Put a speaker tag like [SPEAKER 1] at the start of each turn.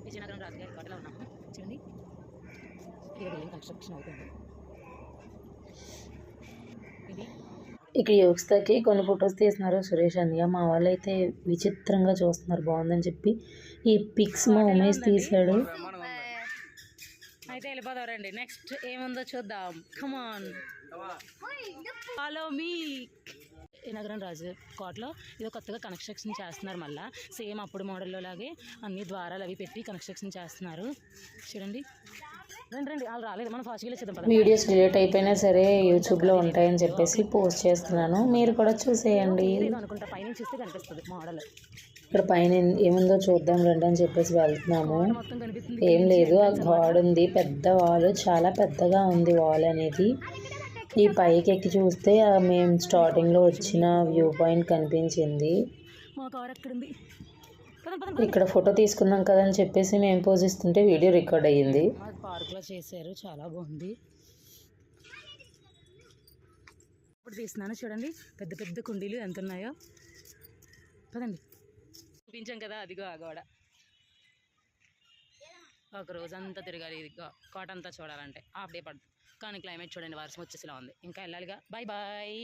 [SPEAKER 1] విజయనగరం రాజుగారి కోటలో ఉన్నాము. చూడండి, ఇది బిల్డింగ్ కన్స్ట్రక్షన్ అవుతుంది. ఇది
[SPEAKER 2] ఇక యోగిస్తాకి కొన్ని ఫొటోస్ తీస్తున్నారు సురేష్ అన్నయ్య. మా వాళ్ళు అయితే విచిత్రంగా చూస్తున్నారు బాగుందని చెప్పి. ఈ పిక్స్ మా ఉమేష్ తీశాడు.
[SPEAKER 1] అయితే వెళ్ళిపోదాం రండి. నెక్స్ట్ ఏముందో చూద్దాం. Come on follow me. విజయనగరం రాజు కోటలో ఇది కొత్తగా కన్స్ట్రక్షన్ చేస్తున్నారు. మళ్ళీ సేమ్ అప్పుడు మోడల్లో లాగే అన్ని ద్వారాలు అవి పెట్టి కన్స్ట్రక్షన్ చేస్తున్నారు. చూడండి, రండి రండి. వాళ్ళు రాలేదు, మనం ఫాస్ట్గా వెళ్ళేద్దాం.
[SPEAKER 2] వీడియోస్ డిలీట్ అయిపోయినా సరే యూట్యూబ్లో ఉంటాయని చెప్పేసి పోస్ట్ చేస్తున్నాను, మీరు కూడా చూసేయండి.
[SPEAKER 1] అనుకుంటా పైన చూస్తే కనిపిస్తుంది మోడల్.
[SPEAKER 2] ఇక్కడ పైన ఏముందో చూద్దాం రండి అని చెప్పేసి వెళ్తున్నాము. ఏం లేదు, ఆ గాడ్ ఉంది, పెద్ద వాల్, చాలా పెద్దగా ఉంది వాల్ అనేది. ఈ పైకి ఎక్కి చూస్తే మేము స్టార్టింగ్లో వచ్చిన వ్యూ పాయింట్ కనిపించింది. ఇక్కడ ఫోటో తీసుకుందాం కదా అని చెప్పేసి మేము పోజ్ ఇస్తుంటే వీడియో రికార్డ్ అయ్యింది.
[SPEAKER 1] పార్క్లో చేశారు, చాలా బాగుంది. ఇప్పుడు తీస్తున్నాను చూడండి, పెద్ద పెద్ద కుండీలు ఎంత ఉన్నాయో. పదండి, చూపించాం కదా, అదిగో ఆ గోడ. ఒక రోజంతా తిరగాలి, ఇదిగో కోట అంతా చూడాలంటే హాఫ్ డే పడుతుంది. కానీ క్లైమేట్ చూడండి, వర్షం వచ్చేసిలా ఉంది. ఇంకా వెళ్ళాలిగా. Bye bye.